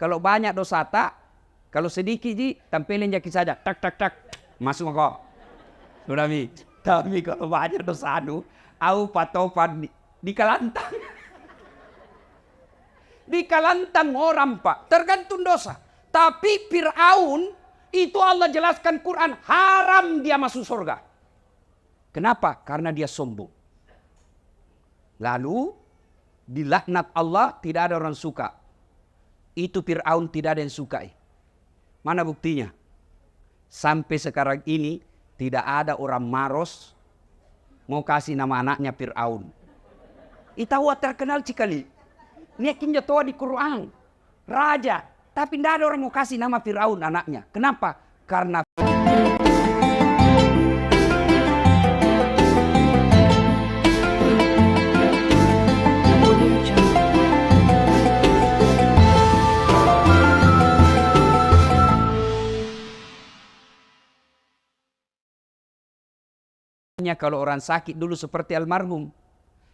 Kalau banyak dosa tak, kalau sedikit ji, tampilin jaki saja. Tak, tak, tak. Masuk kok. Sudah mi. Tapi kalau banyak dosa au patopan di kalantang. Di kalantang orang Pak. Tergantung dosa. Tapi Fir'aun itu Allah jelaskan Quran. Haram dia masuk surga. Kenapa? Karena dia sombong. Lalu dilaknat Allah, tidak ada orang suka. Itu Fir'aun tidak ada yang suka. Mana buktinya? Sampai sekarang ini tidak ada orang maros mau kasih nama anaknya Fir'aun. Itu terkenal sekali. Ini kinja toa di Quran. Raja. Tapi tidak ada orang mau kasih nama Fir'aun anaknya. Kenapa? Karena kalau orang sakit dulu seperti almarhum.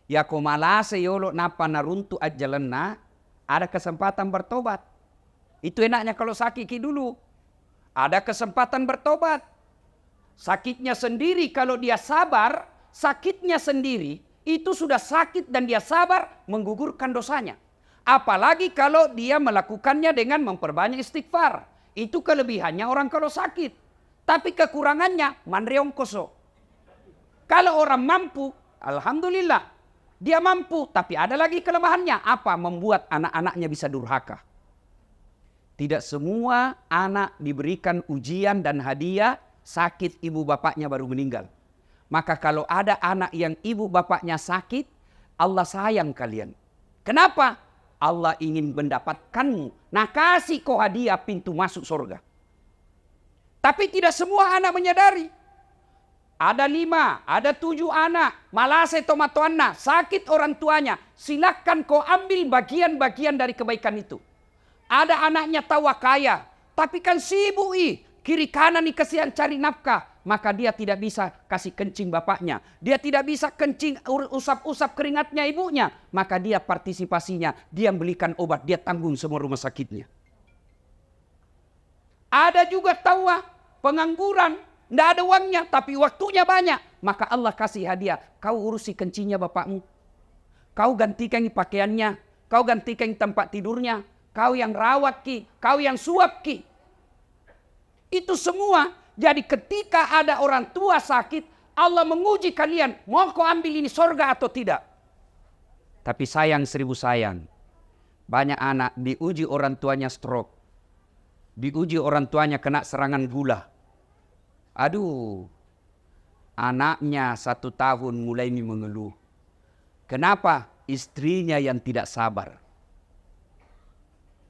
Ya komalase yolo napa naruntu ajalenna, ada kesempatan bertobat. Itu enaknya kalau sakit dulu. Ada kesempatan bertobat. Sakitnya sendiri kalau dia sabar, sakitnya sendiri itu sudah sakit dan dia sabar menggugurkan dosanya. Apalagi kalau dia melakukannya dengan memperbanyak istighfar. Itu kelebihannya orang kalau sakit. Tapi kekurangannya manreong koso. Kalau orang mampu, alhamdulillah, dia mampu. Tapi ada lagi kelemahannya. Apa? Membuat anak-anaknya bisa durhaka. Tidak semua anak diberikan ujian dan hadiah sakit ibu bapaknya baru meninggal. Maka kalau ada anak yang ibu bapaknya sakit, Allah sayang kalian. Kenapa? Allah ingin mendapatkanmu. Nah kasih kau hadiah pintu masuk surga. Tapi tidak semua anak menyadari. Ada 5, ada 7 anak. Malase tomatoanna, sakit orang tuanya. Silakan kau ambil bagian-bagian dari kebaikan itu. Ada anaknya tawa kaya. Tapi kan sibuk kiri kanan nih kesian cari nafkah. Maka dia tidak bisa kasih kencing bapaknya. Dia tidak bisa kencing usap-usap keringatnya ibunya. Maka dia partisipasinya. Dia belikan obat. Dia tanggung semua rumah sakitnya. Ada juga tawa pengangguran. Tidak ada uangnya, tapi waktunya banyak. Maka Allah kasih hadiah. Kau urusi kencingnya bapakmu. Kau gantikan pakaiannya. Kau gantikan tempat tidurnya. Kau yang rawat ki. Kau yang suap ki. Itu semua. Jadi ketika ada orang tua sakit. Allah menguji kalian. Mau kau ambil ini surga atau tidak? Tapi sayang 1000 sayang. Banyak anak diuji orang tuanya stroke. Diuji orang tuanya kena serangan gula. Aduh, anaknya 1 tahun mulai mengeluh. Kenapa? Istrinya yang tidak sabar.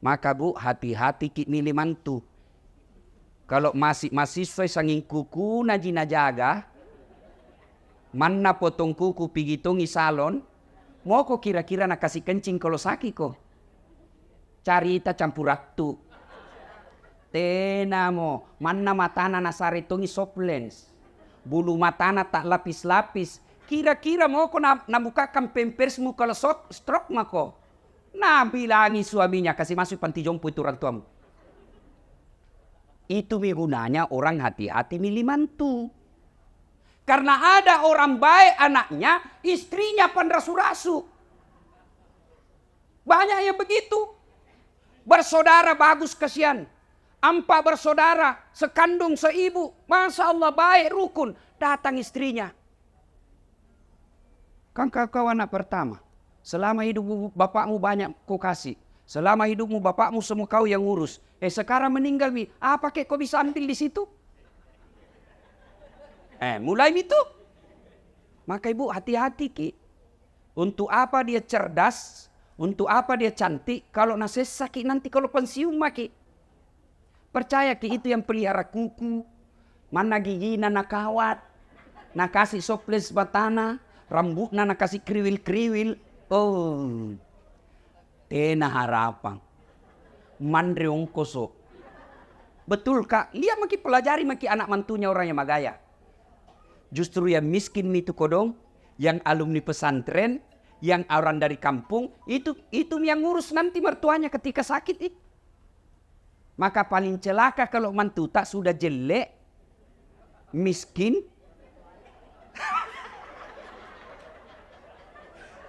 Maka bu, hati-hati ki milih mantu. Kalau masih mahasiswa sanging kuku najina jaga, mana potong kuku pigitongi salon, mau kok kira-kira nak kasih kencing kalau sakit kok. Carita campur raktu. Tenamo, mana matana nasaritongi soft lens. Bulu matana tak lapis-lapis. Kira-kira mau kok nabukakan pempersmu kalau stroke mako. Nah bilangi suaminya kasih masuk panti jompo itu orang tuamu. Itu gunanya orang hati-hati milih mantu. Karena ada orang baik anaknya, istrinya pandrasu-rasu. Banyak yang begitu. Bersaudara bagus kasihan. 4 bersaudara, sekandung seibu. Masya Allah baik rukun. Datang istrinya. Kan kau anak pertama. Selama hidup bapakmu banyak kau kasih. Selama hidupmu bapakmu semua kau yang ngurus. Sekarang meninggal mi. Apa kek kau bisa ambil di situ? Mulai itu. Maka ibu hati-hati ki. Untuk apa dia cerdas. Untuk apa dia cantik. Kalau nasi sakit nanti kalau pensiun maki. Percaya ki itu yang pelihara kuku. Mana giginya nak kawat. Nak kasih soples batana. Rambutnya nak kasih kriwil-kriwil. Oh. Tena harapan. Mandreong koso. Betul kak. Lihat maki pelajari maki anak mantunya orang yang magaya. Justru yang miskin itu kodong. Yang alumni pesantren. Yang orang dari kampung. Itu yang ngurus nanti mertuanya ketika sakit. Maka paling celaka kalau mantu tak sudah jelek, miskin.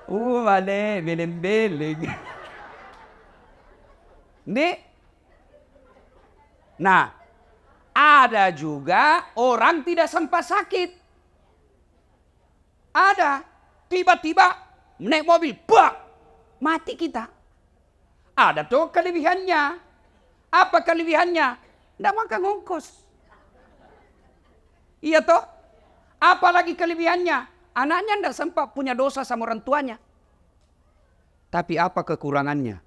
Mane, beleng-beleng. Nih. Nah, ada juga orang tidak sempat sakit. Ada. Tiba-tiba naik mobil, bak, mati kita. Ada tuh kelebihannya. Apa kelebihannya? Tidak makan ongkos. Iya toh? Apalagi kelebihannya? Anaknya tidak sempat punya dosa sama orang tuanya. Tapi apa kekurangannya?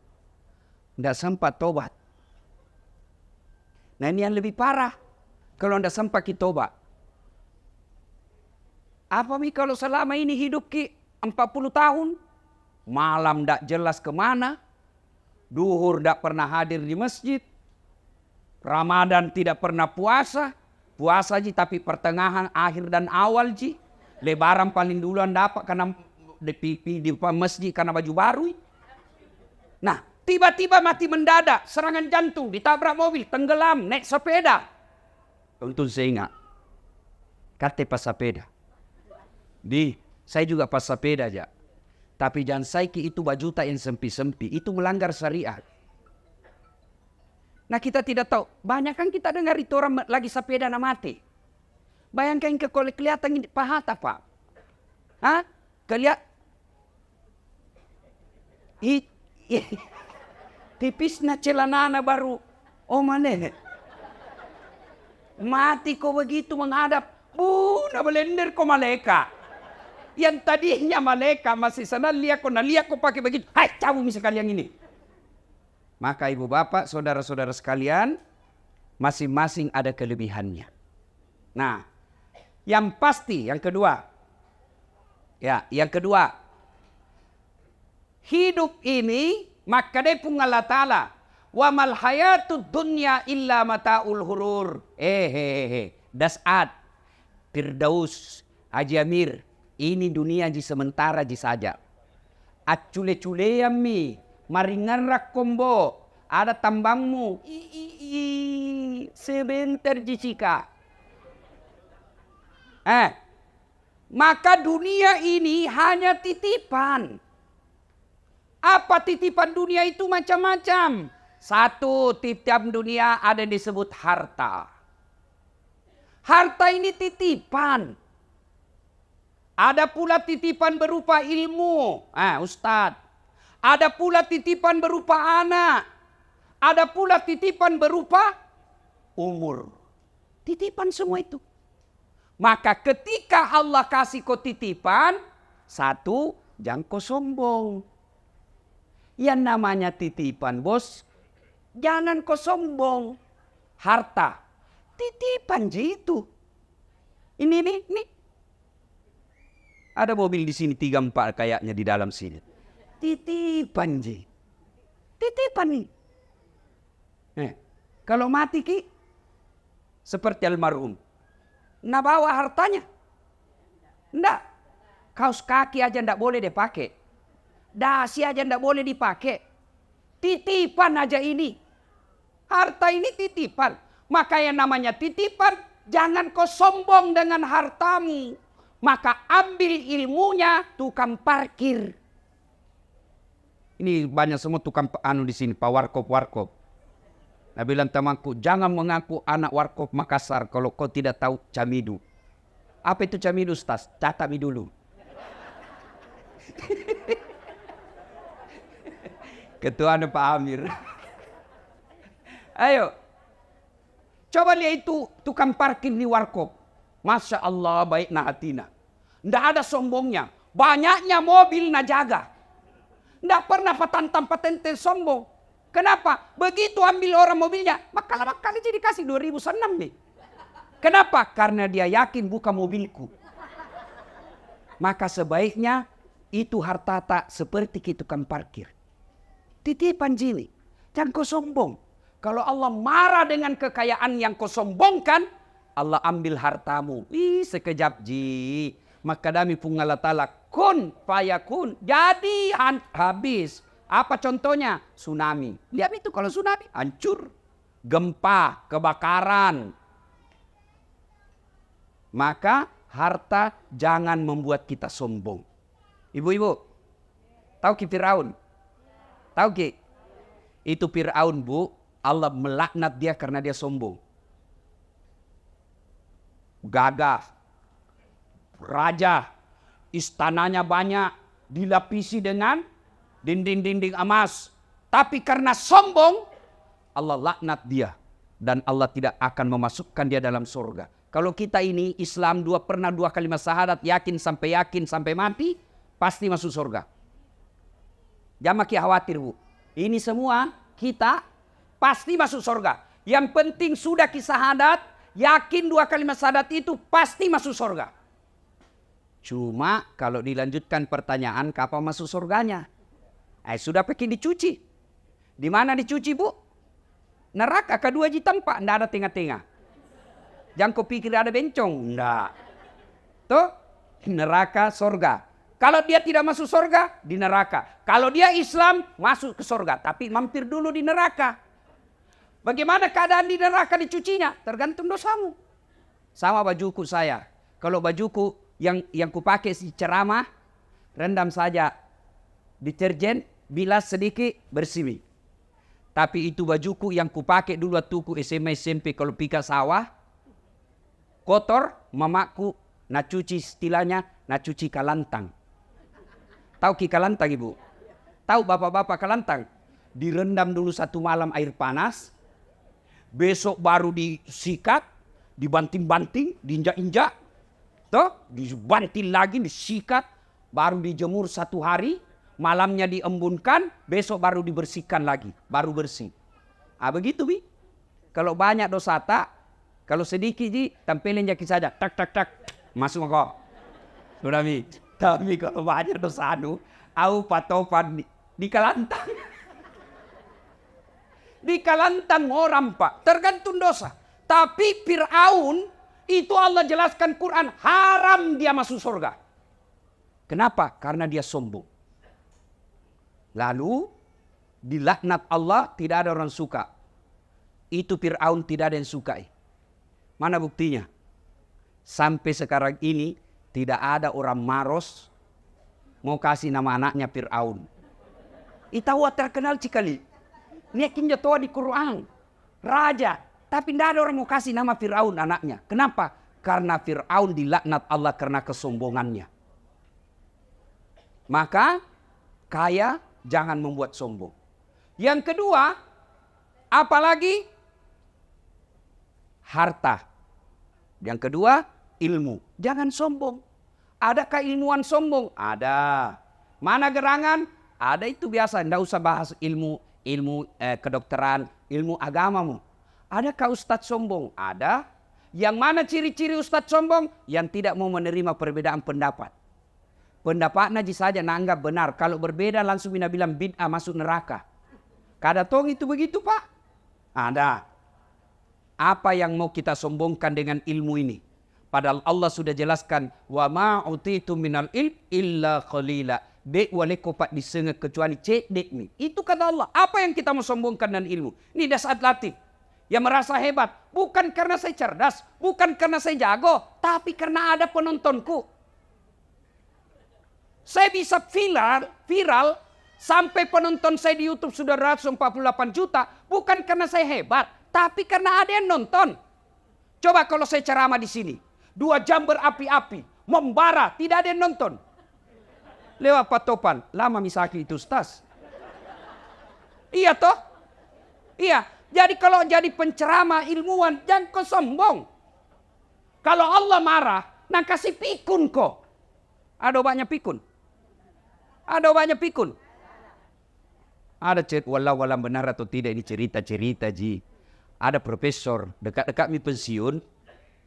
Tidak sempat tobat. Nah ini yang lebih parah. Kalau tidak sempat kita tobat. Apa mi kalau selama ini hidup ki 40 tahun. Malam tidak jelas kemana. Duhur tidak pernah hadir di masjid. Ramadan tidak pernah puasa. Puasa ji tapi pertengahan, akhir dan awal ji. Lebaran paling duluan dapat karena di masjid karena baju baru. Nah, tiba-tiba mati mendadak, serangan jantung, ditabrak mobil, tenggelam, naik sepeda. Untung saya ingat. Kata pas sepeda. Saya juga pas sepeda aja. Tapi jangan saiki itu bajuta yang sempi-sempi, itu melanggar syariat. Nah kita tidak tahu, banyak kan kita dengar itu orang lagi sepeda na mati. Bayangkan kelihatan paha apa? Hah? Tipisnya celanana baru. Oh mana? Mati kok begitu menghadap. Na belender kok malaikat. Yang tadinya malaikat masih sana lihat kok pakai begitu. Hai, cabut misalkan yang ini. Maka ibu bapak, saudara-saudara sekalian, masing-masing ada kelebihannya. Nah, yang pasti, yang kedua. Ya, yang kedua. Hidup ini, maka dia pun Allah Ta'ala. Wa mal hayatud dunya illa mata'ul hurur. Das'ad. Firdaus. Haji Amir. Ini dunia ji sementara ji saja. Acule-cule yami. Maringan rakombo. Ada tambangmu. Sebentar jika. Maka dunia ini hanya titipan. Apa titipan dunia itu macam-macam. Satu, titipan dunia ada yang disebut harta. Harta ini titipan. Ada pula titipan berupa ilmu. Ustadz. Ada pula titipan berupa anak. Ada pula titipan berupa umur. Titipan semua itu. Maka ketika Allah kasih kau titipan, satu, jangan kau sombong. Yang namanya titipan bos, jangan kau sombong. Harta, titipan itu. Ini. Ada mobil di sini 3-4 kayaknya di dalam sini. Titipan ji. Titipan nih. Kalau mati ki, seperti almarhum. Nah bawa hartanya. Enggak. Kaos kaki aja enggak boleh dipakai. Dasi aja enggak boleh dipakai. Titipan aja ini. Harta ini titipan. Maka yang namanya titipan, jangan kau sombong dengan hartamu. Maka ambil ilmunya tukang parkir. Ini banyak semua tukang di sini, Pak Warkop. Nah bilang temanku, jangan mengaku anak Warkop Makassar kalau kau tidak tahu camidu. Apa itu camidu, Ustaz? Catat mi dulu. Ketua Pak Amir. Ayo. Coba lihat itu tukang parkir di Warkop. Masya Allah baik na hatina. Nggak ada sombongnya. Banyaknya mobil na jaga. Nggak pernah patenten sombong. Kenapa? Begitu ambil orang mobilnya, maka lama kali jadi kasih 2006 nih. Kenapa? Karena dia yakin bukan mobilku. Maka sebaiknya itu harta tak seperti tukang parkir. Titipan jini, jangan kau sombong. Kalau Allah marah dengan kekayaan yang kau sombongkan, Allah ambil hartamu. Sekejap ji. Maka dami pun Allah Ta'ala kun fayakun. Jadi habis. Apa contohnya? Tsunami. Lihat itu kalau tsunami hancur. gempa, kebakaran. Maka harta jangan membuat kita sombong. Ibu-ibu, tahu ki Firaun? Tahu ki? Itu Firaun, Bu, Allah melaknat dia karena dia sombong. Gagah, raja, istananya banyak, dilapisi dengan dinding-dinding emas. Tapi karena sombong, Allah laknat dia. Dan Allah tidak akan memasukkan dia dalam surga. Kalau kita ini Islam pernah dua kalimat syahadat, yakin sampai mati, pasti masuk surga. Jangan makin khawatir, Bu. Ini semua kita pasti masuk surga. Yang penting sudah syahadat, yakin dua kalimat syahadat itu pasti masuk surga. Cuma kalau dilanjutkan pertanyaan, kapan masuk surganya? Sudah pakai dicuci. Di mana dicuci, Bu? Neraka kedua ji tempat, tidak ada tengah-tengah. Jangan kau pikir ada bencong. Enggak. Tuh, neraka, surga. Kalau dia tidak masuk surga, di neraka. Kalau dia Islam, masuk ke surga. Tapi mampir dulu di neraka. Bagaimana keadaan di neraka dicucinya? Tergantung dosamu. Sama bajuku saya. Kalau bajuku yang kupakai si ceramah, rendam saja deterjen, bilas sedikit, bersih. Tapi itu bajuku yang kupakai dulu waktu ku SMA SMP kalau pika sawah, kotor, mamaku nak cuci istilahnya, nak cuci kalantang. Tahu ki kalantang, Ibu? Tahu bapak-bapak kalantang? Direndam dulu satu malam air panas, besok baru disikat, dibanting-banting, diinjak-injak, toh, dibanting lagi, disikat, baru dijemur satu hari, malamnya diembunkan, besok baru dibersihkan lagi, baru bersih. Begitu, Bi. Kalau banyak dosa tak, kalau sedikit ji, tampilin jaki saja. Tak, tak, tak. Masuk kok. Sudah, Mi. Tapi kalau banyak dosa au patopan di kalantang. Di kalantang orang, Pak. Tergantung dosa. Tapi Fir'aun, itu Allah jelaskan Quran, haram dia masuk surga. Kenapa? Karena dia sombong. Lalu, dilaknat Allah, tidak ada orang suka. Itu Fir'aun tidak ada yang sukai. Mana buktinya? Sampai sekarang ini tidak ada orang maros mau kasih nama anaknya Fir'aun. Itawa terkenal cikali. Niakin jatuh di Quran. Raja. Tapi tidak ada orang mau kasih nama Fir'aun anaknya. Kenapa? Karena Fir'aun dilaknat Allah karena kesombongannya. Maka kaya jangan membuat sombong. Yang kedua, apalagi? Harta. Yang kedua, ilmu. Jangan sombong. Adakah ilmuwan sombong? Ada. Mana gerangan? Ada, itu biasa. Tidak usah bahas ilmu kedokteran, ilmu agamamu. Adakah ustadz sombong? Ada. Yang mana ciri-ciri ustadz sombong? Yang tidak mau menerima perbedaan pendapat. Pendapatnya saja nanggap benar. Kalau berbeda langsung bilang bid'ah, masuk neraka. Kada tong itu begitu, Pak? Ada. Apa yang mau kita sombongkan dengan ilmu ini? Padahal Allah sudah jelaskan, wa ma utitu minal ilm illa qalila. Dek wale kopat disengek kecuali cek dek ni. Itu kata Allah. Apa yang kita mau sombongkan dengan ilmu? Ini dasar latih. Yang merasa hebat. Bukan karena saya cerdas. Bukan karena saya jago. Tapi karena ada penontonku. Saya bisa viral. Sampai penonton saya di YouTube sudah 148 juta. Bukan karena saya hebat. Tapi karena ada yang nonton. Coba kalau saya ceramah di sini. 2 jam berapi-api. Membara. Tidak ada yang nonton. Lewat patopan. Lama misaki itu Ustaz. Iya toh? Iya. Jadi kalau jadi penceramah ilmuwan. Jangan kau sombong. Kalau Allah marah. Nah kasih pikun kok. Ada banyak pikun. Ada banyak pikun. Ada walau benar atau tidak ini cerita-cerita ji. Ada profesor dekat-dekat mi pensiun,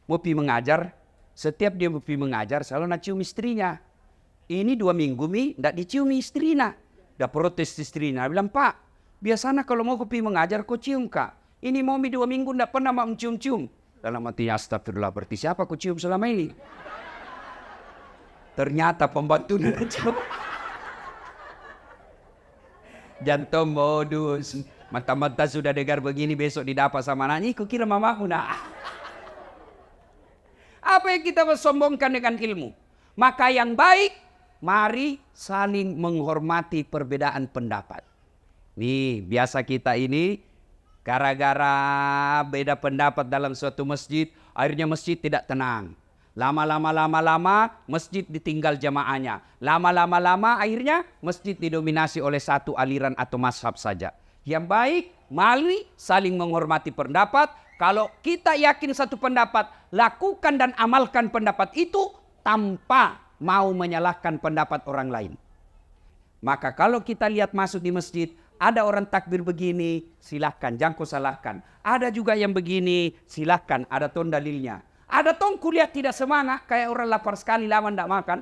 mau pi mengajar. Setiap dia mau pi mengajar, selalu nak cium istrinya. Ini 2 minggu mi, ndak dicium istrinya. Dah protes istrinya, bilang Pak, biasanya kalau mau pi mengajar kau cium Kak. Ini mau mi 2 minggu ndak pernah mau cium-cium. Dalam hati astagfirullah, berarti siapa kau cium selama ini? Ternyata pembantu cium. Jantung modus. Mata-mata sudah dengar begini besok didapat sama anaknya, kok kira mamaku nak. Apa yang kita bersombongkan dengan ilmu? Maka yang baik, mari saling menghormati perbedaan pendapat. Nih, biasa kita ini gara-gara beda pendapat dalam suatu masjid, akhirnya masjid tidak tenang. Lama-lama masjid ditinggal jamaahnya. Lama-lama akhirnya masjid didominasi oleh satu aliran atau mazhab saja. Yang baik, mari saling menghormati pendapat. Kalau kita yakin satu pendapat, lakukan dan amalkan pendapat itu tanpa mau menyalahkan pendapat orang lain. Maka kalau kita lihat masuk di masjid, ada orang takbir begini, silahkan, jangan kau salahkan. Ada juga yang begini, silahkan, ada ton dalilnya. Ada ton kuliah tidak semangat, kayak orang lapar sekali lama tidak makan.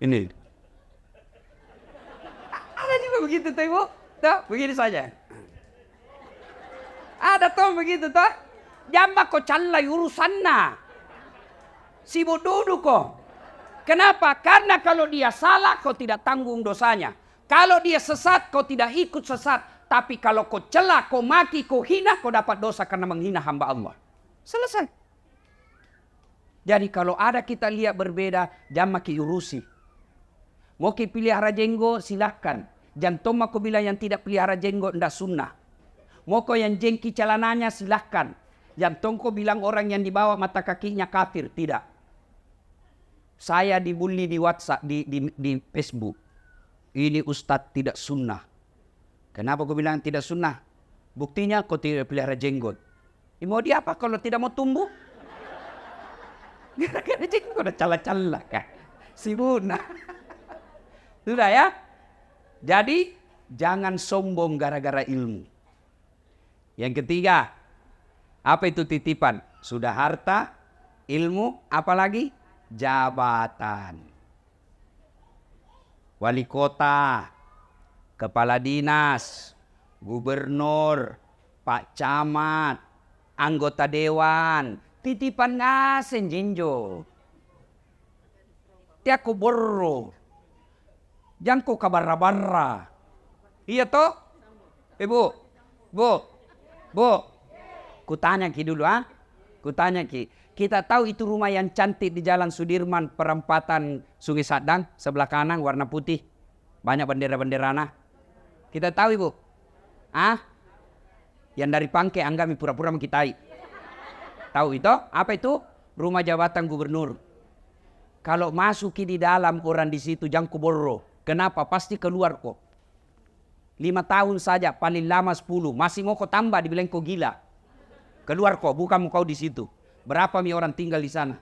Ini. Ada juga begitu, Ibu. Tuh, begini saja. Ada ton begitu, toh. Jamba kau calai urusanna. Sibuk duduk kau. Kenapa? Karena kalau dia salah, kau tidak tanggung dosanya. Kalau dia sesat, kau tidak ikut sesat. Tapi kalau kau celah, kau maki, kau hina, kau dapat dosa karena menghina hamba Allah. Selesai. Jadi kalau ada kita lihat berbeda, jangan maki urusi. Mau ki pelihara jenggot, silahkan. Jantung aku bilang yang tidak pelihara jenggot, tidak sunnah. Mau kau yang jengki celananya, silahkan. Jantung kau bilang orang yang dibawa mata kakinya kafir, tidak. Saya dibully di WhatsApp, di Facebook. Ini Ustadz tidak sunnah. Kenapa kau bilang tidak sunnah? Buktinya kau tidak pelihara jenggot. Mau dia apa kalau tidak mau tumbuh? Gara-gara jenggot udah cala-cala kan. Sibuna. Sudah ya? Jadi jangan sombong gara-gara ilmu. Yang ketiga, apa itu titipan? Sudah harta, ilmu, apalagi? Jabatan. Wali kota, kepala dinas, gubernur, pak camat, anggota dewan, titipan ngasen jinjo. Tiako borro. Jangan kabarra-barra. Iya toh? Bu, kutanya ki dulu ah. Kutanya ki. Kita tahu itu rumah yang cantik di Jalan Sudirman, perempatan Sungai Sadang, sebelah kanan warna putih. Banyak bendera-bendera nah. Kita tahu Ibu. Ah? Yang dari Pangke Anggami pura-pura mengkitai. Tahu itu? Apa itu? Rumah jabatan gubernur. Kalau masuki di dalam orang di situ jangan kuboro. Kenapa? Pasti keluar kok. 5 tahun saja, paling lama 10. Masih mau kau tambah, dibilang kau gila. Keluar kok, bukan kau di situ. Berapa mi orang tinggal di sana?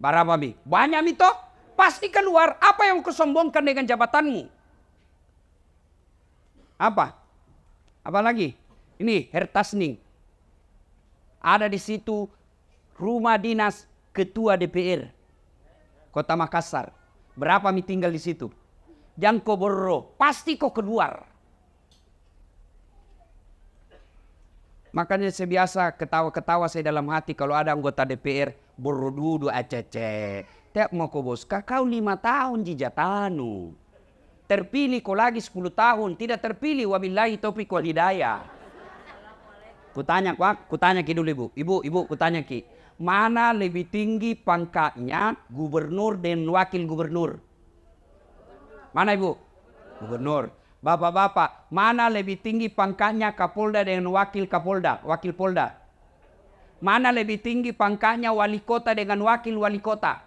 Berapa mi? Banyak mi toh? Pasti keluar. Apa yang kau sombongkan dengan jabatanmu? Apa? Apa lagi? Ini Hertasning. Ada di situ rumah dinas ketua DPR Kota Makassar. Berapa mi tinggal di situ? Jangan kau borro, pasti kau keluar. Makanya saya biasa ketawa-ketawa saya dalam hati kalau ada anggota DPR borro dudu acece. Tiap mau kau bos, kau 5 tahun jijatanu. Terpilih kau lagi 10 tahun, tidak terpilih wabillahi taufiq wal hidayah. Kutanya ki dulu Ibu, kutanya ki. Mana lebih tinggi pangkatnya gubernur dan wakil gubernur? Mana Ibu? Gubernur. Bapak-bapak, mana lebih tinggi pangkatnya Kapolda dengan wakil Kapolda, wakil Polda? Mana lebih tinggi pangkatnya wali kota dengan wakil wali kota?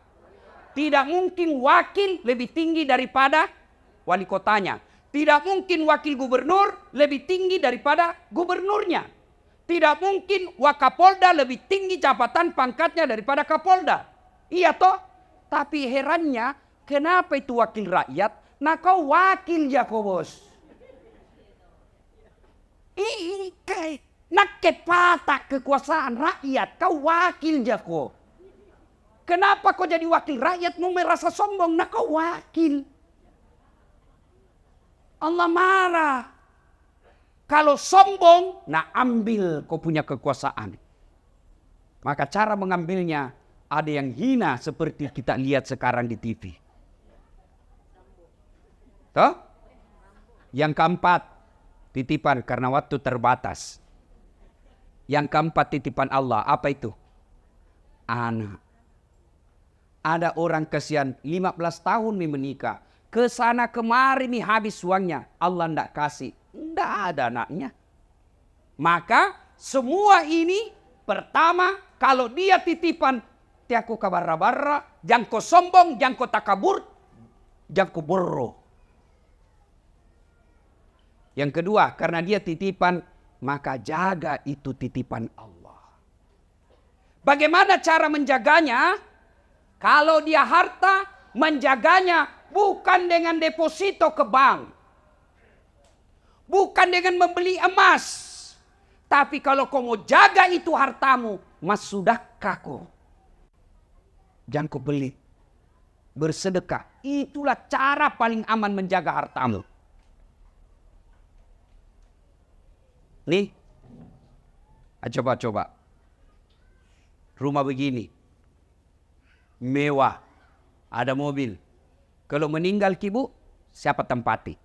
Tidak mungkin wakil lebih tinggi daripada wali kotanya. Tidak mungkin wakil gubernur lebih tinggi daripada gubernurnya. Tidak mungkin Wakapolda lebih tinggi jabatan pangkatnya daripada Kapolda. Iya toh? Tapi herannya, kenapa itu wakil rakyat? Nah kau wakil ya kau bos. Ini kayak nak kepatak kekuasaan rakyat. Kau wakil ya kau. Kenapa kau jadi wakil rakyat mau merasa sombong? Nah kau wakil. Allah marah. Kalau sombong, nah ambil kau punya kekuasaan. Maka cara mengambilnya ada yang hina seperti kita lihat sekarang di TV. Toh? Yang keempat, Titipan karena waktu terbatas. Yang keempat titipan Allah. Apa itu? Anak. Ada orang kasihan 15 tahun nih menikah. Kesana kemari nih habis uangnya. Allah ndak kasih. Ndak ada anaknya. Maka semua ini pertama kalau dia titipan. Tiako kabarra-barra. Jangko sombong. Jangko takabur. Jangko borro. Yang kedua karena dia titipan. Maka jaga itu titipan Allah. Bagaimana cara menjaganya? Kalau dia harta, menjaganya bukan dengan deposito ke bank. Bukan dengan membeli emas. Tapi kalau kau mau jaga itu hartamu, mas sudahkah kau? Jangan kau beli. Bersedekah. Itulah cara paling aman menjaga hartamu. Nih. Coba. Rumah begini. Mewah. Ada mobil. Kalau meninggal ki bu, siapa tempati?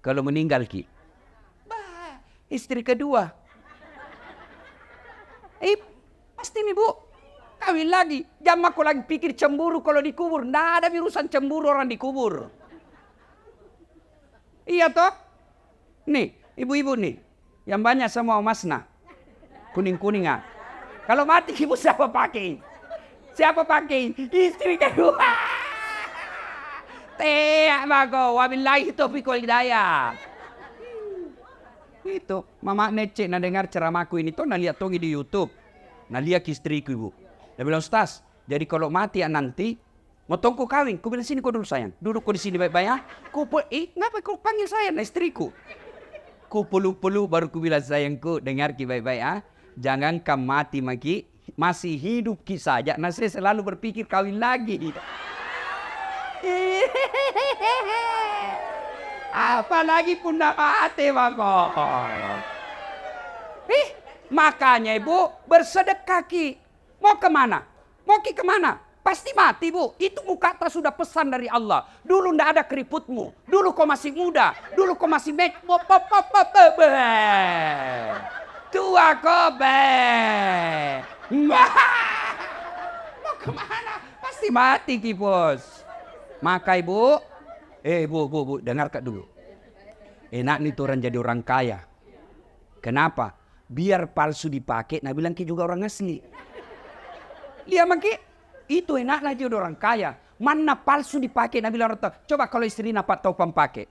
Kalau meninggal ki. Bah, istri kedua. Pasti nih bu. Kawin lagi. Jangan aku lagi pikir cemburu kalau dikubur. Nggak ada urusan cemburu orang dikubur. Iya toh? Nih, ibu-ibu nih. Yang banyak semua masna. Kuning-kuningan. Kalau mati ibu siapa pakai? Siapa pakai? Istri kedua. Teak bago. Wabillahi taufiq wal hidayah. Itu. Mama Nece nak dengar ceramahku ini tuh. Nak lihat tongi di YouTube. Nak lihat istriku ibu. Dia bilang, Ustaz. Jadi kalau mati ya nanti. Motongku kawin. Ku bilang sini kau dulu sayang. Duduk kau di sini baik-baik ya. Ngapa kau panggil saya? Nah istriku. Ku pelu-pelu baru ku bilang sayangku. Dengar ki baik-baik ya. Jangan kamu mati maki. Masih hidup ki saja. Nah saya selalu berpikir kawin lagi. Apalagi pun nak mati mako. Makanya ibu bersedekah ki. Mau kemana? Mau ki kemana? Pasti mati bu. Itu mukata sudah pesan dari Allah. Dulu ndak ada keriputmu. Dulu kau masih muda. Dulu kau masih tua kobe. Mau kemana? Pasti mati ki bos. Maka ibu. Bu. Dengar kak dulu. Enak nih tuh orang jadi orang kaya. Kenapa? Biar palsu dipakai. Nah bilang ki juga orang asli. Dia maki. Itu enak lah jadi orang kaya. Mana palsu dipakai. Nah bilang orang coba kalau istri nak tahu pakai.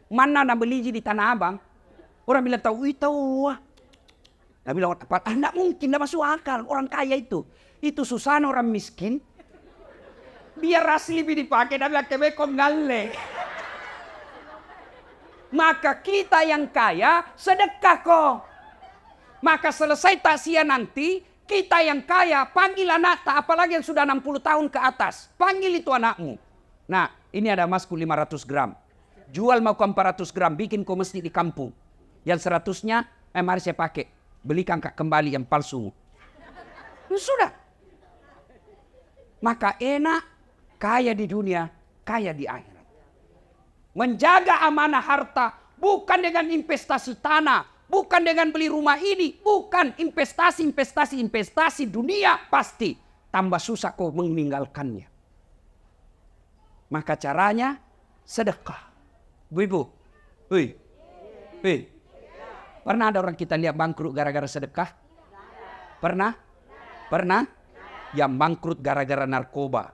Mana nak beli di Tanah Abang. Orang bilang tahu. Nah bilang enggak mungkin. Enggak masuk akal. Orang kaya itu. Itu susah orang miskin. Biar asli dipakai. Nah bilang kebekom ngale. Maka kita yang kaya sedekah kok. Maka selesai takziah nanti, kita yang kaya panggil anak tak apalagi yang sudah 60 tahun ke atas. Panggil itu anakmu. Nah, ini ada emasku 500 gram. Jual mau 400 gram, bikin kau masjid di kampung. Yang 100-nya, mari saya pakai. Belikan kembali yang palsu. Sudah. Maka enak, kaya di dunia, kaya di akhirat. Menjaga amanah harta bukan dengan investasi tanah, bukan dengan beli rumah ini, bukan investasi dunia pasti tambah susah kau meninggalkannya. Maka caranya sedekah. Bu, pernah ada orang kita lihat bangkrut gara-gara sedekah? Pernah? Yang bangkrut gara-gara narkoba,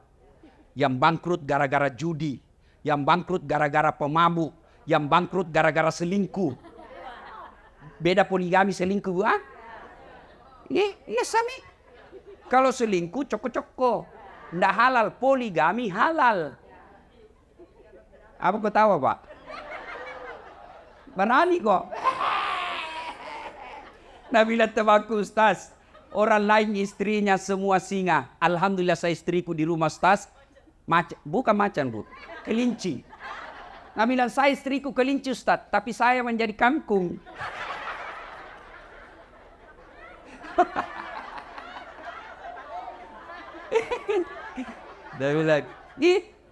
yang bangkrut gara-gara judi, yang bangkrut gara-gara pemabuk, yang bangkrut gara-gara selingkuh. Beda poligami selingkuh, ah? Iya sami. Kalau selingkuh coko-coko, ndak halal. Poligami halal. Apa kau tahu pak? Berani kok. Nabila temanku Ustaz. Orang lain istrinya semua singa. Alhamdulillah saya istriku di rumah Ustaz. Bukan macan bu. Kelinci. Nabila saya istriku kelinci Ustaz. Tapi saya menjadi kangkung.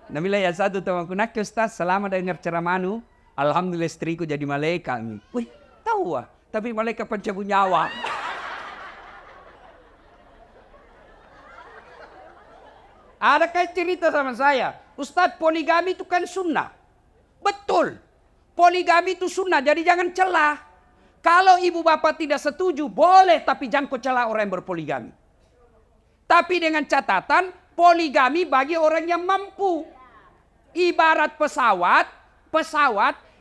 Nabila ya satu temanku nak Ustaz selama dengar ceramahmu Alhamdulillah istriku jadi malaikat. Wih, tahu ah, tapi malaikat pencabut nyawa. Adakah cerita sama saya, Ustadz poligami itu kan sunnah. Betul, poligami itu sunnah, jadi jangan celah. Kalau ibu bapak tidak setuju, boleh, tapi jangan kau celah orang yang berpoligami. Tapi dengan catatan, poligami bagi orang yang mampu. Ibarat pesawat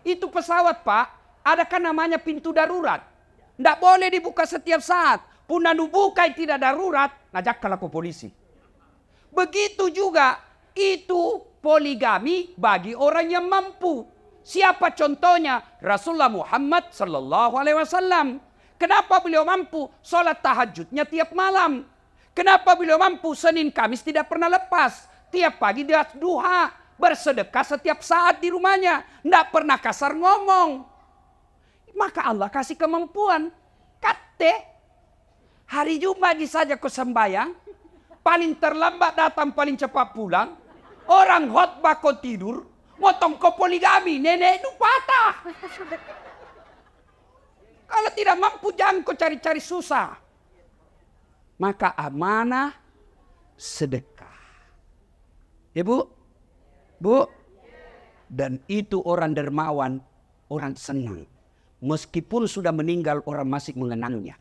itu pesawat Pak, ada kan namanya pintu darurat. Tidak boleh dibuka setiap saat. Puna buka tidak darurat, najak kalau polisi. Begitu juga itu poligami bagi orang yang mampu. Siapa contohnya? Rasulullah Muhammad sallallahu alaihi wasallam. Kenapa beliau mampu? Salat tahajudnya tiap malam. Kenapa beliau mampu? Senin Kamis tidak pernah lepas. Tiap pagi dia duha, bersedekah setiap saat di rumahnya, tidak pernah kasar ngomong. Maka Allah kasih kemampuan. Kate, hari Jumat saja kau sembayang, paling terlambat datang, paling cepat pulang. Orang khotbah kau tidur, motong kau poligami, nenek itu patah. Kalau tidak mampu jangan kau cari-cari susah. Maka amanah sedekah. Ya Bu? Bu? Dan itu orang dermawan, orang senang. Meskipun sudah meninggal orang masih mengenangnya.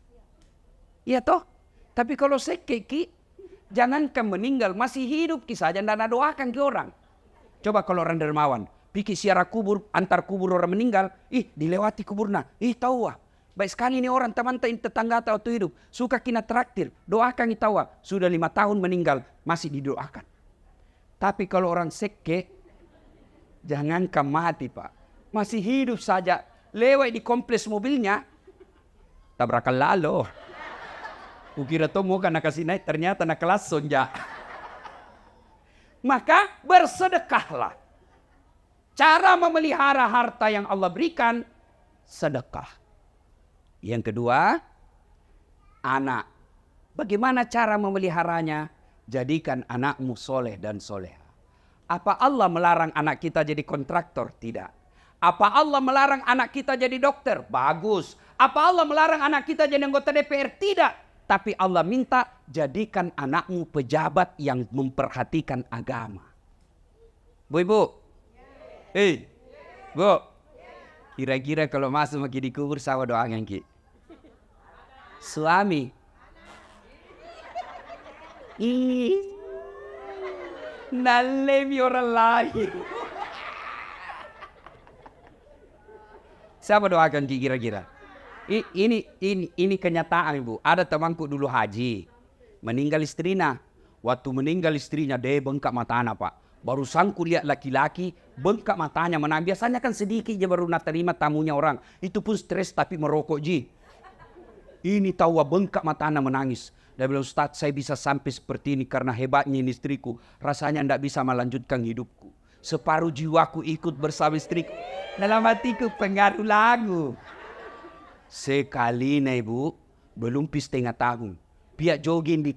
Iya toh? Tapi kalau sekeki, jangankan meninggal, masih hidup kisah saja, tidak doakan ke orang. Coba kalau orang dermawan, pikir siara kubur, antar kubur orang meninggal, dilewati kuburna, tahu wah. Baik sekali ini orang teman tetangga atau hidup, suka kina traktir, doakan tahu wah. Sudah 5 tahun meninggal, masih didoakan. Tapi kalau orang seke, jangankan mati Pak, masih hidup saja, lewat di kompleks mobilnya, tabrakan lalu. Kukira tuh mau nak kasih naik, ternyata nak kelas sonja. Maka bersedekahlah. Cara memelihara harta yang Allah berikan, sedekah. Yang kedua, anak. Bagaimana cara memeliharanya? Jadikan anakmu soleh dan soleha. Apa Allah melarang anak kita jadi kontraktor? Tidak. Apa Allah melarang anak kita jadi dokter? Bagus. Apa Allah melarang anak kita jadi anggota DPR? Tidak. Tapi Allah minta jadikan anakmu pejabat yang memperhatikan agama. Bu, Ibu. Bu. Kira-kira kalau masuk lagi di kubur sawa doakan ki. Suami. Nalemi orang lain. Siapa doakan ki kira-kira? Ini kenyataan Ibu. Ada temanku dulu haji, meninggal istrinya. Waktu meninggal istrinya dia bengkak matanya Pak. Barusan ku lihat laki-laki bengkak matanya menang. Biasanya kan sedikit dia baru nak terima tamunya orang. Itu pun stres tapi merokok ji. Ini tahu bengkak matanya menangis. Dia bilang, Ustaz saya bisa sampai seperti ini karena hebatnya ini istriku. Rasanya tidak bisa melanjutkan hidupku. Separuh jiwaku ikut bersama istriku. Dalam hatiku pengaruh lagu. Sekali Ibu, belum setengah tahun. Pihak jogging di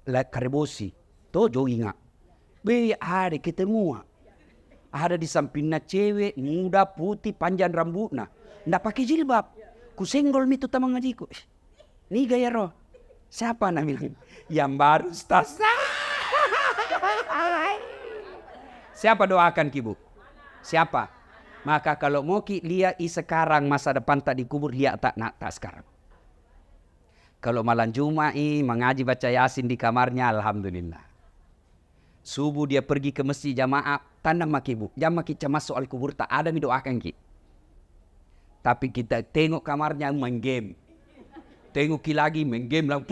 Karebosi. Tuh jogging ngak. Ada ketemu. Ada di sampingnya cewek, muda, putih, panjang rambutnya. Nggak pakai jilbab. Ku senggol itu teman ngajiku. Ini gaya roh. Siapa namanya? Yang baru Ustaz. Siapa doakan Ki Bu? Siapa? Maka kalau mau ki lihat sekarang masa depan tak dikubur, lihat tak nak tak sekarang. Kalau malam Jumat mengaji baca Yasin di kamarnya, alhamdulillah. Subuh dia pergi ke masjid jamaah, tanam maki Bu. Jangan maki cemas soal kubur, tak ada mi doakan ki. Tapi kita tengok kamarnya main game. Tengok ki lagi main game lah.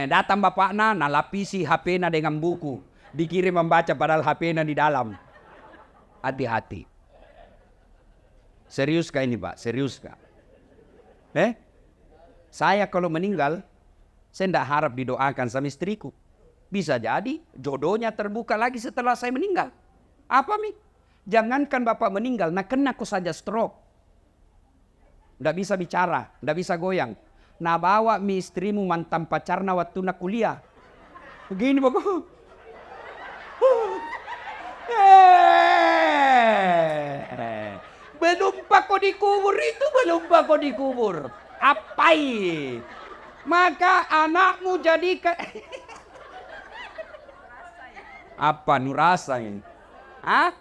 Datang bapakna nalapisi HP-na dengan buku. Dikirim membaca padahal HP-nya di dalam. Hati-hati. Serius kah ini Pak? Serius kah? Saya kalau meninggal, saya tidak harap didoakan sama istriku. Bisa jadi jodohnya terbuka lagi setelah saya meninggal. Apa Mi? Jangankan Bapak meninggal, kena aku saja stroke. Tidak bisa bicara, tidak bisa goyang. Nah bawa mi istrimu mantan pacarna waktu nak kuliah. Begini Bapak. kau dikubur itu lupa kau dikubur. Apai? Maka anakmu jadikan apa nurasa ini? Hah?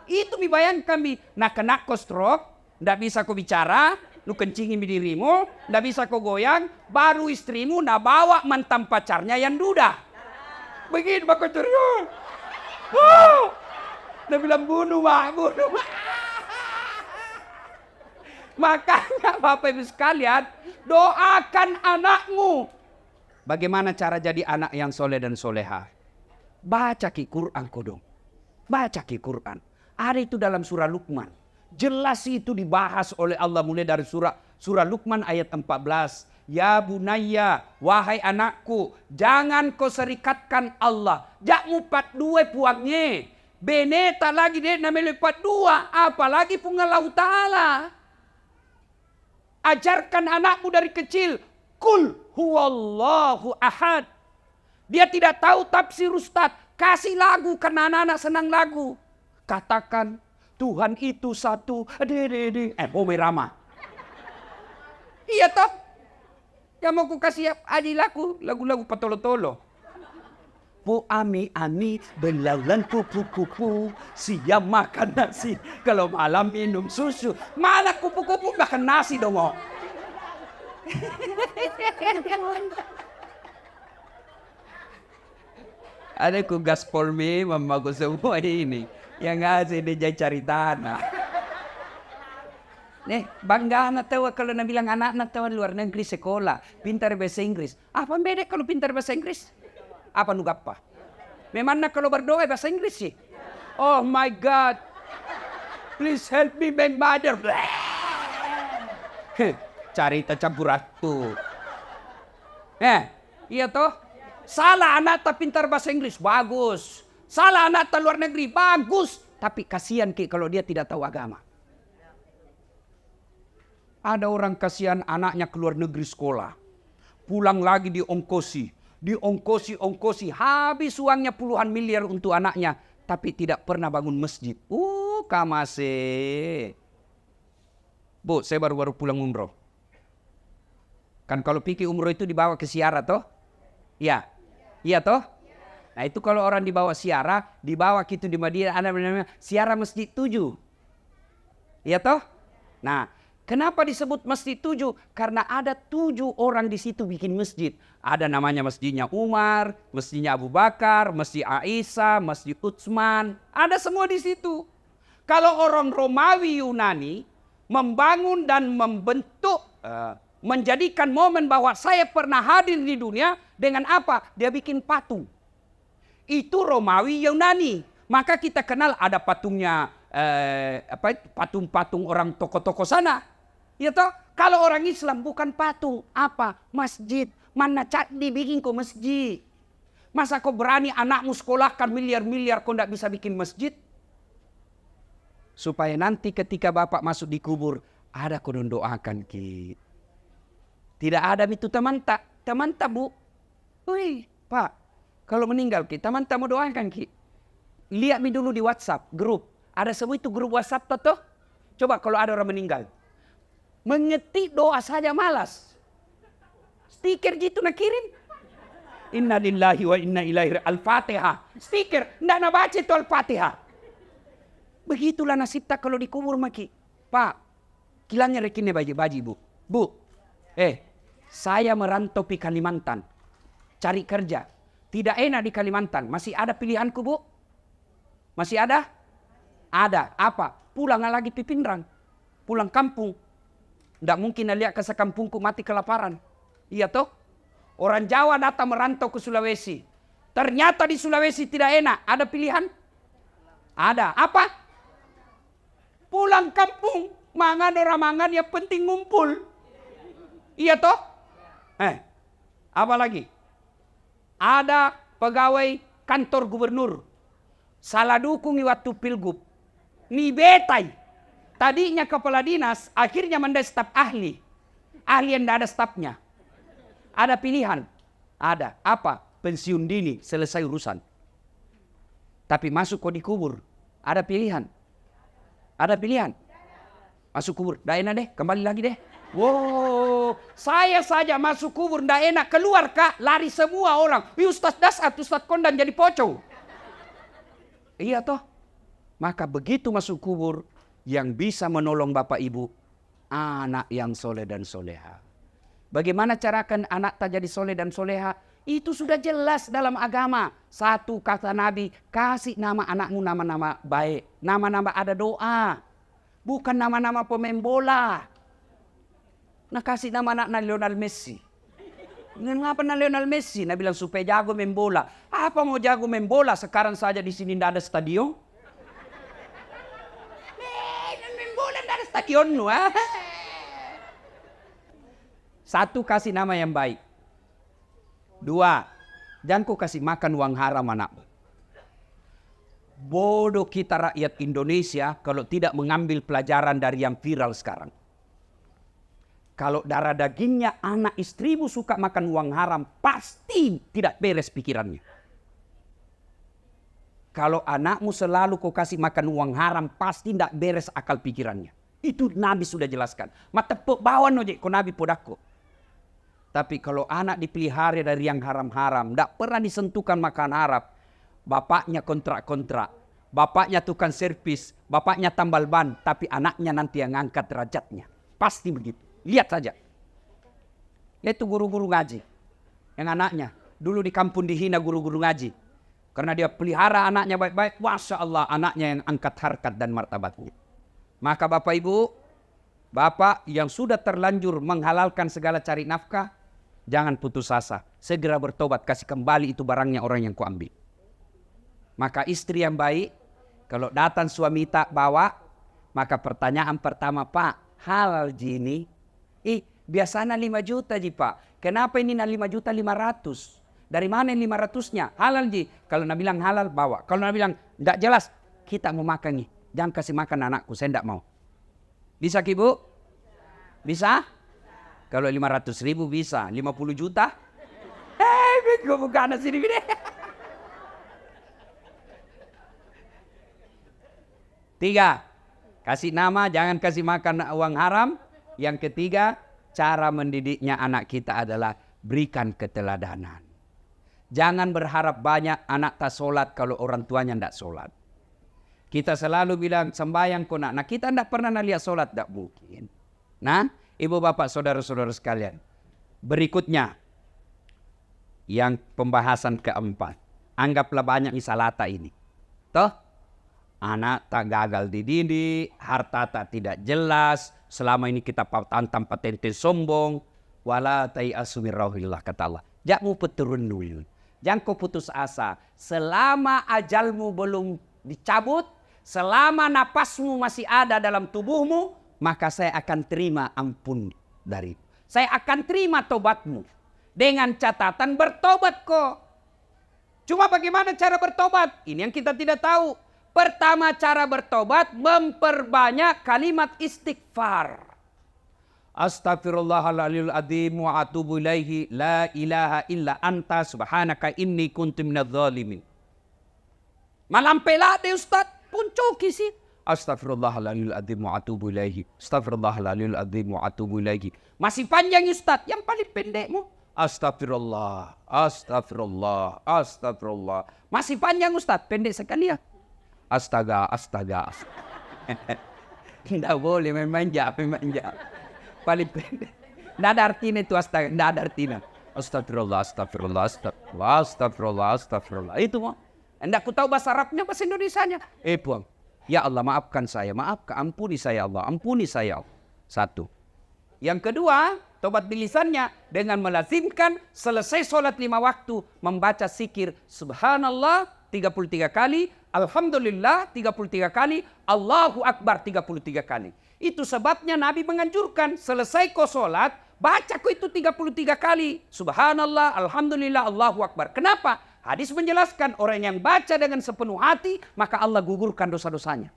Itu bayangkan nak kena kau stroke, ndak bisa kau bicara, lu kencingin dirimu, ndak bisa kau goyang, baru istrimu nak bawa mantan pacarnya yang duda. Begitu bakal terus. Dia bilang bunuh mak. Makanya Bapak Ibu sekalian, doakan anakmu. Bagaimana cara jadi anak yang soleh dan soleha? Baca Quran kodong. Baca Quran. Ada itu dalam surah Luqman. Jelas itu dibahas oleh Allah mulai dari surah Luqman ayat 14. Ya bunayya, wahai anakku, jangan kau serikatkan Allah. Jak mupat dua puangnya. Beneta lagi dia namanya lipat dua. Apalagi pungalau ta'ala. Ajarkan anakmu dari kecil. Kul huwallahu ahad. Dia tidak tahu tafsir Ustaz. Kasih lagu karena anak-anak senang lagu. Katakan Tuhan itu satu. Rama. Iya toh. Yang mau ku kasih adik lagu-lagu patolo-tolo. Bu ami belaulan kupu-kupu, siang makan nasi, kalau malam minum susu. Mana kupu-kupu makan nasi dong. Ada ku gaspol mama ku semua ini. Yang ngasih dia cari tanah. Nih, bangga anak tahu kalau nak bilang anak tahu luar negeri sekolah, pintar bahasa Inggris. Apa beda kalau pintar bahasa Inggris? Apa nu gapa? Memang nak kalau berdoa bahasa Inggris sih. Oh my God, please help me my mother. Cari campur aku. Iya toh. Salah anak tak pintar bahasa Inggris, bagus. Salah anak tak luar negeri, bagus. Tapi kasihan kalau dia tidak tahu agama. Ada orang kasihan anaknya keluar negeri sekolah. Pulang lagi diongkosi. Diongkosi. Habis uangnya puluhan miliar untuk anaknya. Tapi tidak pernah bangun masjid. Kamase. Bu, saya baru pulang umroh. Kan kalau pikir umroh itu dibawa ke siara toh? Iya. Iya toh? Nah itu kalau orang dibawa siara. Dibawa gitu di Madinah. Ada namanya siara masjid 7. Iya toh? Nah. Kenapa disebut masjid 7? Karena ada 7 orang di situ bikin masjid. Ada namanya masjidnya Umar, masjidnya Abu Bakar, masjid Aisyah, masjid Utsman. Ada semua di situ. Kalau orang Romawi Yunani membangun dan membentuk, menjadikan momen bahwa saya pernah hadir di dunia dengan apa? Dia bikin patung. Itu Romawi Yunani. Maka kita kenal ada patungnya, patung-patung orang tokoh-tokoh sana. Ya toh, kalau orang Islam bukan patung, apa? Masjid. Mana cat dibikin kau masjid? Masa kau berani anakmu sekolahkan miliar-miliar kau tidak bisa bikin masjid? Supaya nanti ketika bapak masuk di kubur, ada kau doakan ki. Tidak ada itu teman tak bu. Wih, pak, kalau meninggal ki, teman tak mau doakan ki. Lihat dulu di WhatsApp grup. Ada semua itu grup WhatsApp toh. Coba kalau ada orang meninggal. Mengetik doa saja malas. Stiker gitu nak kirim. Inna lillahi wa inna ilaihi Al-Fatihah. Stiker, ndak nak baca itu Al-Fatihah. Begitulah nasib tak kalau dikubur maki. Pak, kilangnya rekinnya baji bu. Bu, saya merantau di Kalimantan. Cari kerja. Tidak enak di Kalimantan. Masih ada pilihanku bu? Masih ada? Ada. Apa? Pulang lagi Pipinrang. Pulang kampung. Tidak mungkin lihat ke sekampungku mati kelaparan. Iya toh? Orang Jawa datang merantau ke Sulawesi. Ternyata di Sulawesi tidak enak. Ada pilihan? Ada. Apa? Pulang kampung. Mangan orang mangan yang penting ngumpul. Iya toh? Apa lagi? Ada pegawai kantor gubernur. Salah dukung waktu pilgub. Ni betai. Tadinya kepala dinas, akhirnya mendai staf ahli. Ahli yang tidak ada stafnya. Ada pilihan. Ada. Apa? Pensiun dini, selesai urusan. Tapi masuk kau dikubur. Ada pilihan. Ada pilihan. Masuk kubur, ndak enak deh, kembali lagi deh. Wow, saya saja masuk kubur ndak enak, keluar Kak, lari semua orang. Ustaz Dasat, Ustaz Kondan jadi pocong. Iya toh. Maka begitu masuk kubur, yang bisa menolong Bapak Ibu, anak yang soleh dan soleha. Bagaimana carakan anak tak jadi soleh dan soleha? Itu sudah jelas dalam agama. Satu kata Nabi, kasih nama anakmu nama-nama baik. Nama-nama ada doa. Bukan nama-nama pemain bola. Nah kasih nama anak Lionel Messi. Ngapa Lionel Messi? Nah bilang supaya jago main bola. Apa mau jago main bola? Sekarang saja di sini tidak ada stadion. Main bola tidak ada stadion. Satu, kasih nama yang baik. Dua, jangan kau kasih makan uang haram anakmu. Bodoh kita rakyat Indonesia kalau tidak mengambil pelajaran dari yang viral sekarang. Kalau darah dagingnya anak istrimu suka makan uang haram, pasti tidak beres pikirannya. Kalau anakmu selalu kau kasih makan uang haram, pasti tidak beres akal pikirannya. Itu Nabi sudah jelaskan. Mata bawa nojek ko Nabi podako. Tapi kalau anak dipelihara dari yang haram-haram, tidak pernah disentuhkan makan haram. Bapaknya kontrak-kontrak, bapaknya tukang servis, bapaknya tambal ban, tapi anaknya nanti yang angkat derajatnya. Pasti begitu. Lihat saja. Itu guru-guru ngaji. Yang anaknya dulu di kampung dihina guru-guru ngaji. Karena dia pelihara anaknya baik-baik. Masya Allah, anaknya yang angkat harkat dan martabatnya. Maka Bapak Ibu, Bapak yang sudah terlanjur menghalalkan segala cari nafkah, jangan putus asa. Segera bertobat, kasih kembali itu barangnya orang yang kau ambil. Maka istri yang baik, kalau datang suami tak bawa, maka pertanyaan pertama, Pak, halal ji ini? Biasanya 5 juta ji Pak. Kenapa ini 5 juta 500? Dari mana 500-nya? Halal ji. Kalau nak bilang halal, bawa. Kalau nak bilang tidak jelas, kita mau makan nih. Jangan kasih makan anakku, saya tidak mau. Bisa Ibu? Bisa? Kalau 500.000 bisa. 50 juta? Gue bukan sini gini. Tiga, kasih nama, jangan kasih makan uang haram. Yang ketiga, cara mendidiknya anak kita adalah berikan keteladanan. Jangan berharap banyak anak tak sholat kalau orang tuanya tidak sholat. Kita selalu bilang sembahyang kau nak. Nah kita tidak pernah lihat sholat, tidak mungkin. Nah ibu bapak saudara-saudara sekalian. Berikutnya, yang pembahasan keempat. Anggaplah banyak misalata ini. Toh? Anak tak gagal dididik, harta tak tidak jelas, selama ini kita tantang patente sombong, wala tayasu min rauhillah kata Allah. Jangan mu peturun dulu. Jangan kau putus asa. Selama ajalmu belum dicabut, selama napasmu masih ada dalam tubuhmu, maka saya akan terima ampun dari. Saya akan terima tobatmu. Dengan catatan bertobat kok. Cuma bagaimana cara bertobat? Ini yang kita tidak tahu. Pertama cara bertobat, memperbanyak kalimat istighfar. Astaghfirullahaladzim wa atubu ilaihi la ilaha illa anta subhanaka inni kuntu minadz zalimin. Malampela de Ustaz, puncoki sih. Astaghfirullahaladzim wa atubu ilaihi. Astaghfirullahaladzim wa atubu ilaihi. Masih panjang Ustaz, yang paling pendekmu. Astagfirullah, astagfirullah, astagfirullah. Masih panjang Ustaz, pendek sekali ya. Astaga. Tidak boleh memanja. Paling pendek. Tidak ada artinya itu astaga. Tidak ada artinya. Astagfirullah. Itu mau. Tidak ku tahu bahasa Arabnya, bahasa Indonesianya. Puang. Ya Allah maafkan saya. Ampuni saya Allah. Ampuni saya Allah. Satu. Yang kedua, tobat bilisannya dengan melazimkan selesai sholat 5 waktu. Membaca zikir Subhanallah 33 kali. Alhamdulillah 33 kali, Allahu Akbar 33 kali. Itu sebabnya Nabi menganjurkan selesai kau sholat, baca kau itu 33 kali. Subhanallah, Alhamdulillah, Allahu Akbar. Kenapa? Hadis menjelaskan orang yang baca dengan sepenuh hati, maka Allah gugurkan dosa-dosanya.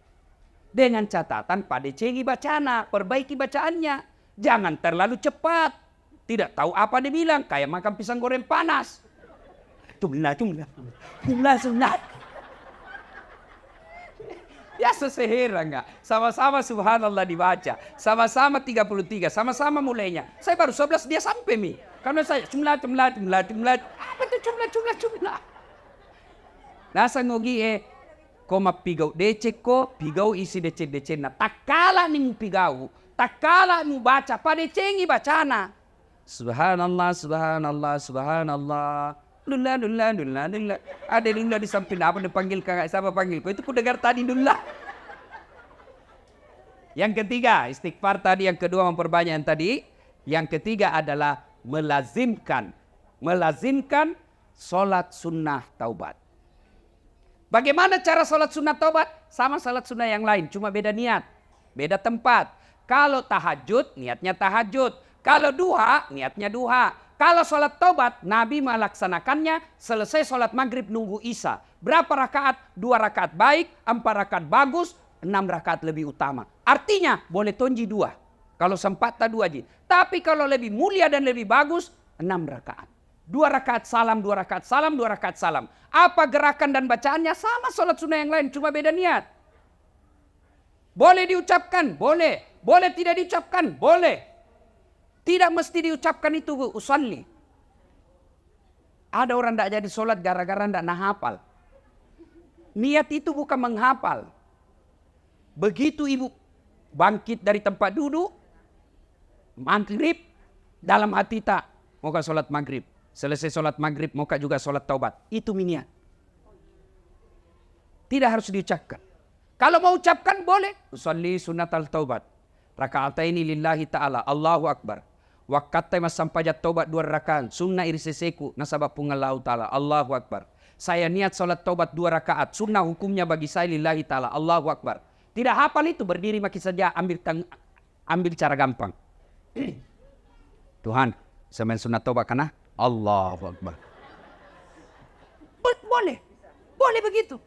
Dengan catatan pada cengi bacana, perbaiki bacaannya. Jangan terlalu cepat. Tidak tahu apa dibilang, kayak makan pisang goreng panas. Jumlah. Ya sesehera enggak? Sama-sama subhanallah dibaca. Sama-sama 33. Sama-sama mulainya. Saya baru 11 dia sampai mi. Karena saya jumlah. Apa itu jumlah? Nasa ngogi koma pigau DC ko pigau isi DC na. Takala ning pigau. Takala nu baca pada cengi bacana. Subhanallah. Lullah. Ada lullah di samping apa dipanggil kakak siapa panggil kau itu ku dengar tadi lullah. Yang ketiga istighfar tadi, yang kedua memperbanyak yang tadi, yang ketiga adalah melazimkan sholat sunnah taubat. Bagaimana cara sholat sunnah taubat? Sama sholat sunnah yang lain, cuma beda niat, beda tempat. Kalau tahajud niatnya tahajud, kalau duha niatnya duha. Kalau sholat taubat, Nabi melaksanakannya selesai sholat maghrib nunggu isya. Berapa rakaat? 2 rakaat baik, 4 rakaat bagus, 6 rakaat lebih utama. Artinya boleh tonji 2. Kalau sempat tak 2 aja. Tapi kalau lebih mulia dan lebih bagus, 6 rakaat. 2 rakaat salam, 2 rakaat salam, 2 rakaat salam. Apa gerakan dan bacaannya? Sama sholat sunnah yang lain, cuma beda niat. Boleh diucapkan? Boleh. Boleh tidak diucapkan? Boleh. Tidak mesti diucapkan itu usalli. Ada orang tidak jadi sholat gara-gara tidak hafal. Niat itu bukan menghafal. Begitu ibu bangkit dari tempat duduk, maghrib, dalam hati tak mau sholat maghrib. Selesai sholat maghrib mau juga sholat taubat. Itu niat. Tidak harus diucapkan. Kalau mau ucapkan boleh. Usalli sunnatal taubat. Raka'ataini lillahi ta'ala. Allahu Akbar. Wakatai mas sampajat taubat 2 rakaat. Sunnah iriseseku nasabab pungallahu ta'ala. Allahu Akbar. Saya niat sholat taubat 2 rakaat. Sunnah hukumnya bagi saya lillahi ta'ala. Allahu Akbar. Tidak hafal itu berdiri maki saja ambil cara gampang. Tuhan, saya sunnah taubat karena Allahu Akbar. Boleh. Boleh begitu.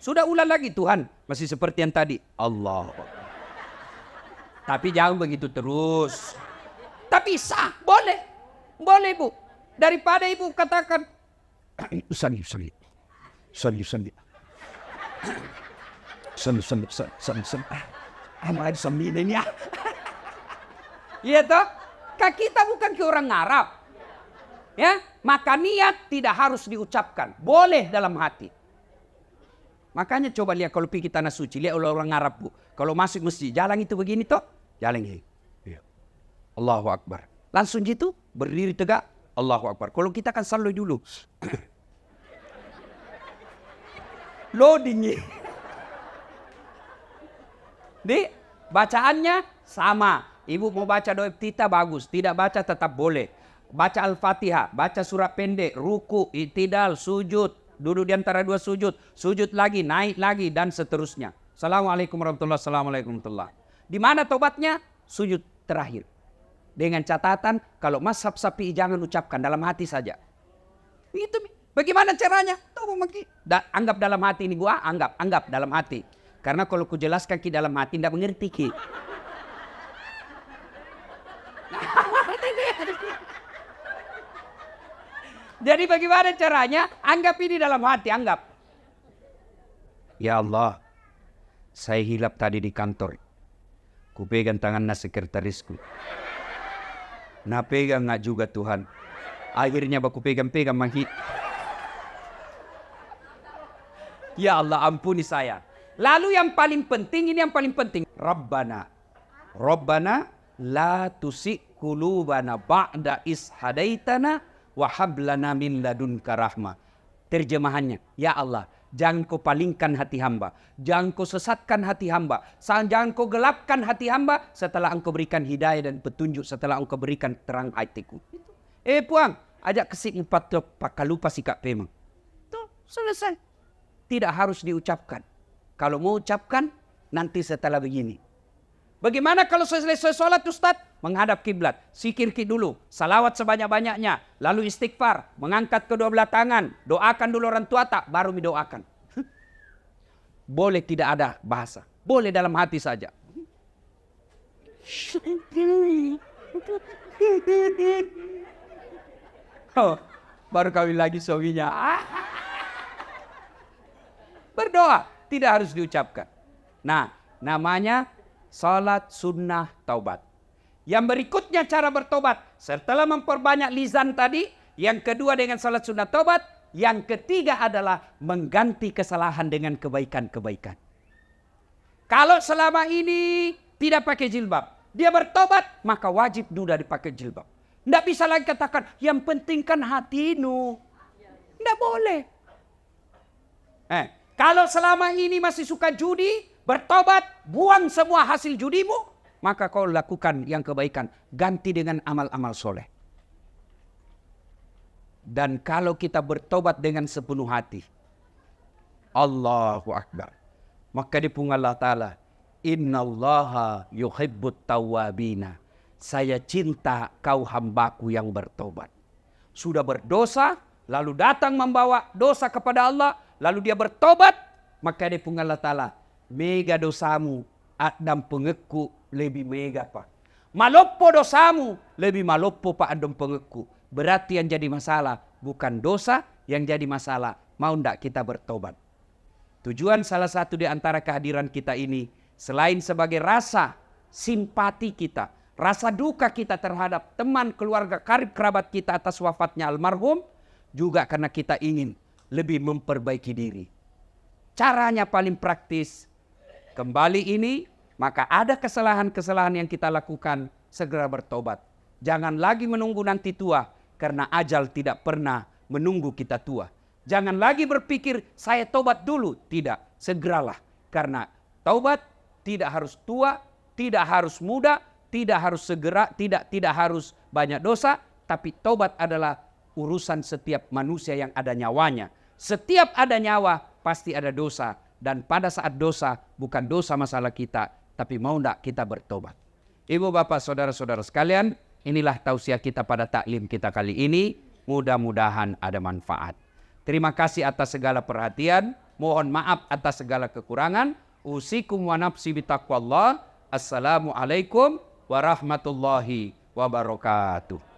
Sudah ulang lagi Tuhan. Masih seperti yang tadi. Allahu Akbar. Tapi jangan begitu terus. Tapi sah, boleh. Boleh bu. Daripada ibu katakan. Sali. Amal sambil ini ya. Iya toh. Kita bukan ke orang Arab. Ya, maka niat tidak harus diucapkan. Boleh dalam hati. Makanya coba lihat kalau pergi tanah suci. Lihat orang Arab bu. Kalau masuk masjid. Jalan itu begini toh. Jalan ini. Allahu Akbar. Langsung gitu berdiri tegak. Allahu Akbar. Kalau kita kan selalu dulu. Loading. Di bacaannya sama. Ibu mau baca doa iftitah bagus. Tidak baca tetap boleh. Baca Al-Fatihah. Baca surat pendek. Ruku, i'tidal, sujud. Duduk di antara 2 sujud. Sujud lagi, naik lagi dan seterusnya. Assalamualaikum warahmatullahi wabarakatuh. Di mana tobatnya? Sujud terakhir. Dengan catatan kalau mazhab Syafi'i jangan ucapkan dalam hati saja. Itu bagaimana caranya? Anggap dalam hati ini gua, anggap dalam hati. Karena kalau ku jelaskan ki dalam hati tidak mengerti ki. Jadi bagaimana caranya? Anggap ini dalam hati, anggap. Ya Allah, saya hilap tadi di kantor. Ku pegang tangan sekretarisku. Nah pegang nggak juga Tuhan. Akhirnya baku pegang-pegang manghi. Ya Allah ampuni saya. Lalu yang paling penting, ini yang paling penting. Rabbana la tusik qulubana ba'da is hadaitana wa hab lana min ladunka rahmah. Terjemahannya, ya Allah, jangan kau palingkan hati hamba. Jangan kau sesatkan hati hamba. Jangan kau gelapkan hati hamba setelah engkau berikan hidayah dan petunjuk. Setelah engkau berikan terang hatiku. Puang, ajak kesik 4 pakalupa sikap pemang. Tuh, selesai. Tidak harus diucapkan. Kalau mau ucapkan, nanti setelah begini. Bagaimana kalau selesai sholat Ustaz? Menghadap kiblat. Sikir dulu. Salawat sebanyak-banyaknya. Lalu istighfar. Mengangkat kedua belah tangan. Doakan dulu orang tua tak. Baru didoakan. Boleh tidak ada bahasa. Boleh dalam hati saja. Oh, baru kawin lagi suaminya. Berdoa. Tidak harus diucapkan. Nah, namanya salat sunnah taubat. Yang berikutnya cara bertobat. Setelah memperbanyak lisan tadi. Yang kedua dengan salat sunnah taubat. Yang ketiga adalah mengganti kesalahan dengan kebaikan-kebaikan. Kalau selama ini tidak pakai jilbab. Dia bertobat, maka wajib sudah dipakai jilbab. Tidak bisa lagi katakan, yang penting kan hatimu. Tidak boleh. Kalau selama ini masih suka judi, bertobat, buang semua hasil judimu. Maka kau lakukan yang kebaikan. Ganti dengan amal-amal soleh. Dan kalau kita bertobat dengan sepenuh hati. Allahu Akbar. Maka dipunggal Allah Ta'ala. Innallaha yuhibbut tawwabina. Saya cinta kau hambaku yang bertobat. Sudah berdosa, lalu datang membawa dosa kepada Allah. Lalu dia bertobat. Maka dipunggal Allah Ta'ala. Mega dosamu. Adam pengeku lebih mega pak. Malopo dosamu lebih malopo pak Adam pengeku. Berarti yang jadi masalah bukan dosa, yang jadi masalah mau ndak kita bertobat. Tujuan salah satu di antara kehadiran kita ini selain sebagai rasa simpati kita, rasa duka kita terhadap teman, keluarga, karib kerabat kita atas wafatnya almarhum, juga karena kita ingin lebih memperbaiki diri. Caranya paling praktis. Kembali ini, maka ada kesalahan-kesalahan yang kita lakukan, segera bertobat. Jangan lagi menunggu nanti tua, karena ajal tidak pernah menunggu kita tua. Jangan lagi berpikir, saya tobat dulu. Tidak, segeralah. Karena taubat tidak harus tua, tidak harus muda, tidak harus segera, tidak harus banyak dosa, tapi taubat adalah urusan setiap manusia yang ada nyawanya. Setiap ada nyawa, pasti ada dosa. Dan pada saat dosa, bukan dosa masalah kita, tapi mau tidak kita bertobat. Ibu, bapak, saudara-saudara sekalian, inilah tausiah kita pada taklim kita kali ini. Mudah-mudahan ada manfaat. Terima kasih atas segala perhatian. Mohon maaf atas segala kekurangan. Usikum wa nafsi bitaqwallah. Assalamualaikum warahmatullahi wabarakatuh.